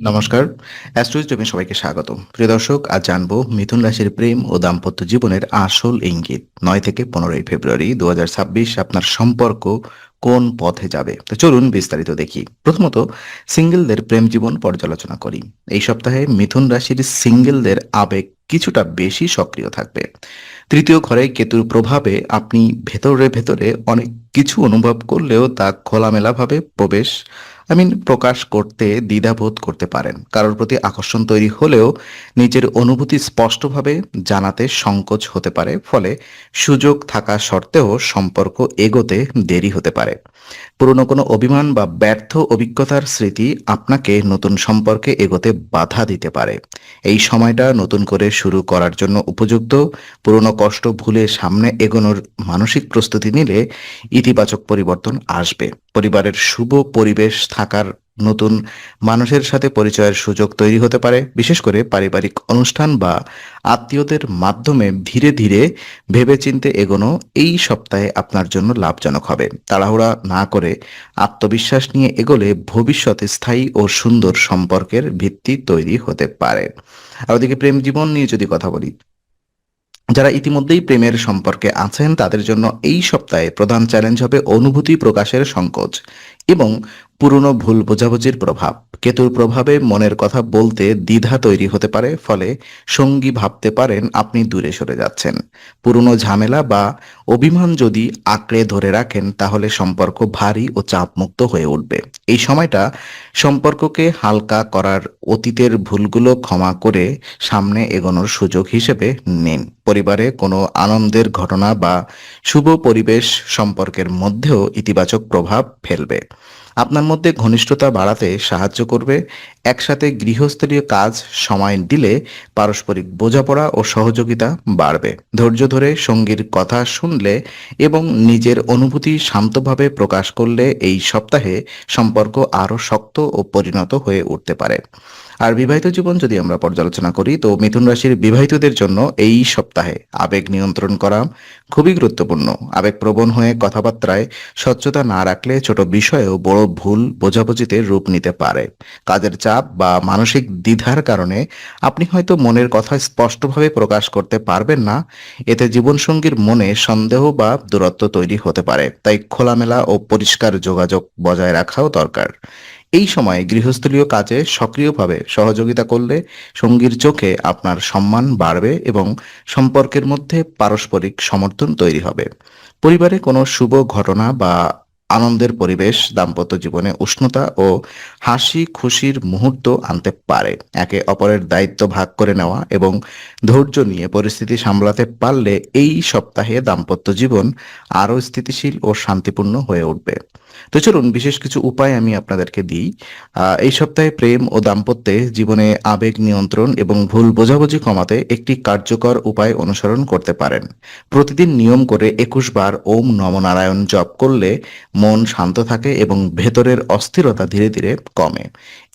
নমস্কার। অ্যাস্ট্রোইজমে সবাইকে স্বাগতম। প্রিয় দর্শক, আজ জানবো মিথুন রাশির প্রেম ও দাম্পত্য জীবনের আসল ইঙ্গিত। ৯ থেকে ১৫ই ফেব্রুয়ারি ২০২৬ আপনার সম্পর্ক কোন পথে যাবে? তো চলুন বিস্তারিত দেখি। প্রথমত সিঙ্গেলদের প্রেম জীবন পর্যালোচনা করি। এই সপ্তাহে মিথুন রাশির সিঙ্গেলদের আবেগ কিছুটা বেশি সক্রিয় থাকবে। তৃতীয় ঘরে কেতুর প্রভাবে আপনি ভেতরে অনেক কিছু অনুভব করলেও তা খোলামেলাভাবে প্রকাশ করতে দ্বিধাবোধ করতে পারেন। কারোর প্রতি আকর্ষণ তৈরি হলেও নিজের অনুভূতি স্পষ্টভাবে জানাতে সংকোচ হতে পারে। ফলে সুযোগ থাকা সত্ত্বেও সম্পর্ক এগোতে দেরি হতে পারে। পুরনো কোনো অভিমান বা ব্যর্থ অভিজ্ঞতার স্মৃতি আপনাকে নতুন সম্পর্কে এগোতে বাধা দিতে পারে। এই সময়টা নতুন করে শুরু করার জন্য উপযুক্ত। পুরনো কষ্ট ভুলে সামনে এগোনোর মানসিক প্রস্তুতি নিলে ইতিবাচক পরিবর্তন আসবে। পরিবারের শুভ পরিবেশ থাকার নতুন মানুষের সাথে পরিচয়ের সুযোগ তৈরি হতে পারে। বিশেষ করে পারিবারিক অনুষ্ঠান বা আত্মীয়দের মাধ্যমে ধীরে ভেবেচিন্তে এগোনো এই সপ্তাহে আপনার জন্য লাভজনক হবে। তাড়াহুড়া না করে আত্মবিশ্বাস নিয়ে এগোলে ভবিষ্যতে স্থায়ী ও সুন্দর সম্পর্কের ভিত্তি তৈরি হতে পারে। আর ওদিকে প্রেম জীবন নিয়ে যদি কথা বলি, যারা ইতিমধ্যেই প্রেমের সম্পর্কে আছেন তাদের জন্য এই সপ্তাহে প্রধান চ্যালেঞ্জ হবে অনুভূতি প্রকাশের সংকোচ এবং পুরনো ভুল বোঝাবুঝির প্রভাব। কেতুর প্রভাবে মনের কথা বলতে দ্বিধা তৈরি হতে পারে। ফলে সঙ্গী ভাবতে পারেন আপনি দূরে সরে যাচ্ছেন। পুরনো ঝামেলা বা অভিমান যদি আঁকড়ে ধরে রাখেন তাহলে সম্পর্ক ভারী ও চাপমুক্ত হয়ে উঠবে। এই সময়টা সম্পর্ককে হালকা করার, অতীতের ভুলগুলো ক্ষমা করে সামনে এগোনোর সুযোগ হিসেবে নিন। পরিবারে কোনো আনন্দের ঘটনা বা শুভ পরিবেশ সম্পর্কের মধ্যেও ইতিবাচক প্রভাব ফেলবে। আপনার মধ্যে ঘনিষ্ঠতা বাড়াতে সাহায্য করবে। একসাথে গৃহস্থালীয় কাজ সময় দিলে পারস্পরিক বোঝাপড়া ও সহযোগিতা বাড়বে। ধৈর্য ধরে সঙ্গীর কথা শুনলে এবং নিজের অনুভূতি শান্তভাবে প্রকাশ করলে এই সপ্তাহে সম্পর্ক আরও শক্ত ও পরিণত হয়ে উঠতে পারে। আর বিবাহিত জীবন যদি আমরা পর্যালোচনা করি, তো মিথুন রাশির বিবাহিতদের জন্য এই সপ্তাহে আবেগ নিয়ন্ত্রণ করা খুবই গুরুত্বপূর্ণ। আবেগপ্রবণ হয়ে কথাবার্তায় স্বচ্ছতা না রাখলে ছোট বিষয়েও বড় ভুল বোঝাবুঝিতে রূপ নিতে পারে। কাজের চাপ বা মানসিক দ্বিধার কারণে আপনি হয়তো মনের কথা স্পষ্টভাবে প্রকাশ করতে পারবেন না। এতে জীবনসঙ্গীর মনে সন্দেহ বা দূরত্ব তৈরি হতে পারে। তাই খোলামেলা ও পরিষ্কার যোগাযোগ বজায় রাখাও দরকার। এই সময়ে গৃহস্থালীয় কাজে সক্রিয়ভাবে সহযোগিতা করলে সঙ্গীর চোখে আপনার সম্মান বাড়বে এবং সম্পর্কের মধ্যে পারস্পরিক সমর্থন তৈরি হবে। পরিবারে কোনো শুভ ঘটনা বা আনন্দের পরিবেশ দাম্পত্য জীবনে উষ্ণতা ও হাসি খুশির মুহূর্ত আনতে পারে। একে অপরের দায়িত্ব ভাগ করে নেওয়া এবং ধৈর্য নিয়ে পরিস্থিতি সামলাতে পারলে এই সপ্তাহে দাম্পত্য জীবন আরও স্থিতিশীল ও শান্তিপূর্ণ হয়ে উঠবে। তো চলুন বিশেষ কিছু উপায় আমি আপনাদেরকে দিই। এই সপ্তাহে প্রেম ও দাম্পত্যে জীবনে আবেগ নিয়ন্ত্রণ এবং ভুল বোঝাবুঝি কমাতে একটি কার্যকর উপায় অনুসরণ করতে পারেন। প্রতিদিন নিয়ম করে ২১ বার ওম নমঃ নারায়ণ জপ করলে মন শান্ত থাকে এবং ভেতরের অস্থিরতা ধীরে কমে।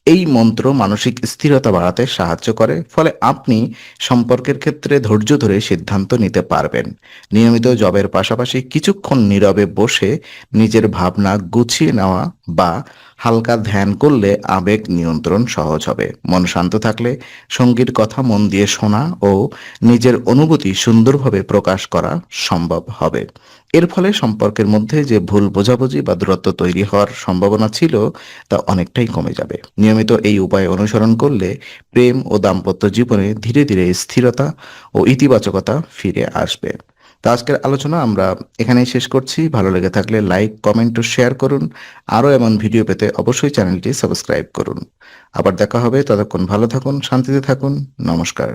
এই মন্ত্র মানসিক স্থিরতা বাড়াতে সাহায্য করে। ফলে আপনি সম্পর্কের ক্ষেত্রে ধৈর্য ধরে সিদ্ধান্ত নিতে পারবেন। নিয়মিত জবের পাশাপাশি কিছুক্ষণ নীরবে বসে নিজের ভাবনা গুছিয়ে নেওয়া বা হালকা ধ্যান করলে আবেগ নিয়ন্ত্রণ সহজ হবে। মন শান্ত থাকলে সঙ্গীর কথা মন দিয়ে শোনা ও নিজের অনুভূতি সুন্দরভাবে প্রকাশ করা সম্ভব হবে। এর ফলে সম্পর্কের মধ্যে যে ভুল বোঝাবুঝি বা দূরত্ব তৈরি হওয়ার সম্ভাবনা ছিল তা অনেকটাই কমে যাবে। নিয়মিত এই উপায় অনুসরণ করলে প্রেম ও দাম্পত্য জীবনে ধীরে স্থিরতা ও ইতিবাচকতা ফিরে আসবে। তো আজকের আলোচনা আমরা এখানেই শেষ করছি। ভালো লেগে থাকলে লাইক, কমেন্ট ও শেয়ার করুন। আরও এমন ভিডিও পেতে অবশ্যই চ্যানেলটি সাবস্ক্রাইব করুন। আবার দেখা হবে। ততক্ষণ ভালো থাকুন, শান্তিতে থাকুন। নমস্কার।